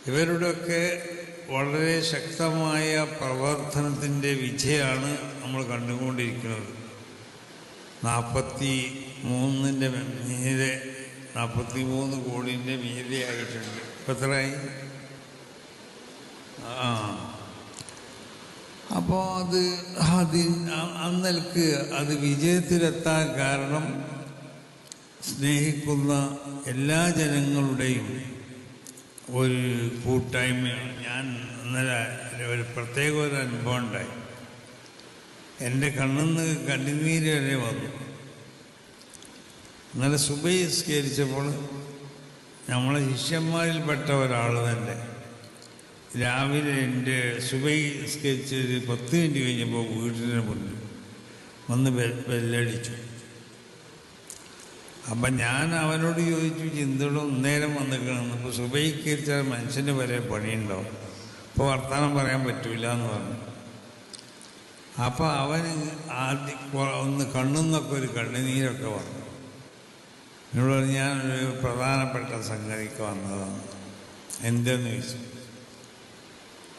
ഇവരുടെയൊക്കെ വളരെ ശക്തമായ പ്രവർത്തനത്തിൻ്റെ വിജയമാണ് നമ്മൾ കണ്ടുകൊണ്ടിരിക്കുന്നത്. 43 മീതെ 43 കോടിൻ്റെ മീതെ ആയിട്ടുണ്ട്. ഇപ്പം എത്രയായി? അപ്പോൾ അന്നൽക്ക് അത് വിജയത്തിലെത്താൻ കാരണം സ്നേഹിക്കുന്ന എല്ലാ ജനങ്ങളുടെയും ഒരു കൂട്ടായ്മയാണ്. ഞാൻ ഇന്നലെ ഒരു പ്രത്യേക ഒരു അനുഭവം ഉണ്ടായി. എൻ്റെ കണ്ണിന്ന് കണ്ണുനീര് വരെ വന്നു. ഇന്നലെ സുബഹി നിസ്കരിച്ചപ്പോൾ നമ്മളെ ശിഷ്യന്മാരിൽപ്പെട്ട ഒരാൾ തന്നെ രാവിലെ എൻ്റെ സുബഹി നിസ്കരിച്ച് ഒരു 10 മിനിറ്റ് കഴിഞ്ഞപ്പോൾ വീട്ടിന് മുന്നിൽ വന്ന് ബെല്ലടിച്ചു. അപ്പം ഞാൻ അവനോട് ചോദിച്ചു, ചിന്തകളും നേരം വന്നിക്കണമെന്ന്. ഇപ്പോൾ സുബഹിക്കരിച്ചാൽ മനുഷ്യന് വരെ പണിയുണ്ടാവും, ഇപ്പോൾ വർത്തമാനം പറയാൻ പറ്റൂല എന്ന് പറഞ്ഞു. അപ്പോൾ അവന് ആദ്യം ഒന്ന് കണ്ണുന്നൊക്കെ ഒരു കണ്ണുനീരൊക്കെ വന്നു. എന്നോട് പറഞ്ഞു, ഞാനൊരു പ്രധാനപ്പെട്ട സംഗതിക്ക് വന്നതാണ്, എന്തെന്ന് ചോദിച്ചു.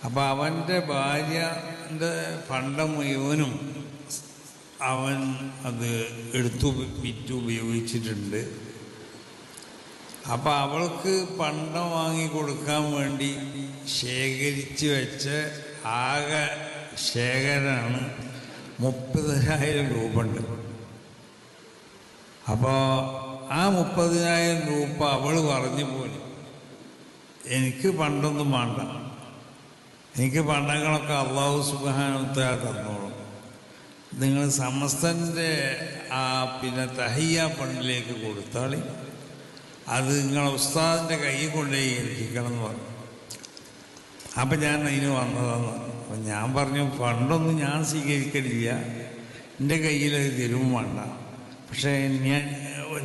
അപ്പോൾ അവൻ്റെ ഭാര്യൻ്റെ പണ്ടം മുഴുവനും അവൻ അത് എടുത്തു വിറ്റ് ഉപയോഗിച്ചിട്ടുണ്ട്. അപ്പോൾ അവൾക്ക് പണ്ടം വാങ്ങി കൊടുക്കാൻ വേണ്ടി ശേഖരിച്ച് വെച്ച ആകെ ശേഖരമാണ് 30,000 രൂപ ഉണ്ട്. അപ്പോൾ ആ 30,000 രൂപ അവൾ പറഞ്ഞു പോലും, എനിക്ക് പണ്ടൊന്നും വേണ്ട, എനിക്ക് പണ്ടങ്ങളൊക്കെ അല്ലാഹു സുബ്ഹാനഹു വ തആല തന്നോളും, നിങ്ങൾ സമസ്തൻ്റെ തഹിയ്യ ഫണ്ടിലേക്ക് കൊടുത്താളി, അത് നിങ്ങളെ ഉസ്താദിൻ്റെ കയ്യിൽ കൊണ്ടുപോയി ഏൽപ്പിക്കണം എന്ന് പറഞ്ഞു. അപ്പം ഞാൻ അതിന് വന്നതെന്ന്. അപ്പം ഞാൻ പറഞ്ഞു, ഫണ്ടൊന്നും ഞാൻ സ്വീകരിക്കലില്ല, എൻ്റെ കയ്യിലത് തരും വേണ്ട, പക്ഷേ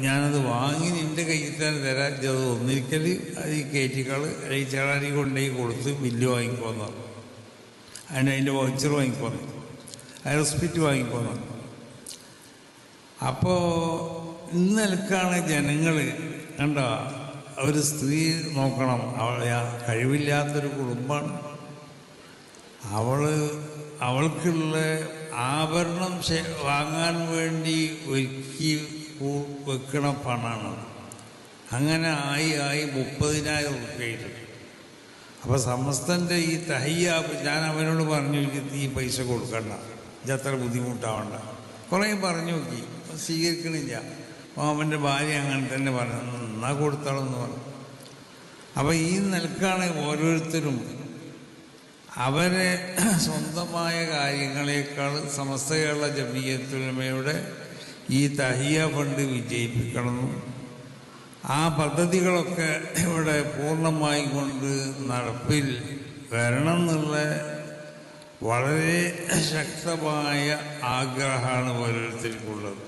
ഞാനത് വാങ്ങി നിൻ്റെ കയ്യിൽ തന്നെ തരാം, അത് ഒന്നിരിക്കൽ അത് ഈ കയറ്റിക്കൾ ഈ ചേളാരി കൊണ്ടുപോയി കൊടുത്ത് ബില്ല് വാങ്ങിപ്പോന്നു, അതിൻ്റെ വൗച്ചർ വാങ്ങിപ്പോന്നു, റെസിപ്റ്റ് വാങ്ങിപ്പോന്നു. അപ്പോൾ ഇന്നൽക്കാണ് ജനങ്ങൾ കണ്ടോ, ഒരു സ്ത്രീ നോക്കണം, കഴിവില്ലാത്തൊരു കുടുംബമാണ്, അവൾക്കുള്ള ആഭരണം വാങ്ങാൻ വേണ്ടി ഒരുക്കി വെക്കണ പണമാണ്. അങ്ങനെ ആയി 30,000 രൂപയിട്ട്. അപ്പോൾ സമസ്തൻ്റെ ഈ തഹിയ്യ, ഞാൻ അവനോട് പറഞ്ഞു, ഈ പൈസ കൊടുക്കണ്ട, ഇതത്ര ബുദ്ധിമുട്ടാവണ്ട, കുറേ പറഞ്ഞു നോക്കി, സ്വീകരിക്കണില്ല. അവൻ്റെ ഭാര്യ അങ്ങനെ തന്നെ പറഞ്ഞു, എന്നാ കൊടുത്താളെന്ന് പറഞ്ഞു. അപ്പോൾ ഈ നിലക്കാണ് ഓരോരുത്തരും അവരെ സ്വന്തമായ കാര്യങ്ങളെക്കാൾ സമസ്ത കേരള ജമിയത്തുൽ ഉലമയുടെ ഈ തഹിയ്യ ഫണ്ട് വിജയിപ്പിക്കണമെന്നും ആ പദ്ധതികളൊക്കെ ഇവിടെ പൂർണ്ണമായി കൊണ്ട് നടപ്പിൽ വരണം എന്നുള്ള വളരെ ശക്തമായ ആഗ്രഹമാണ് ഓരോരുത്തർക്കുള്ളത്.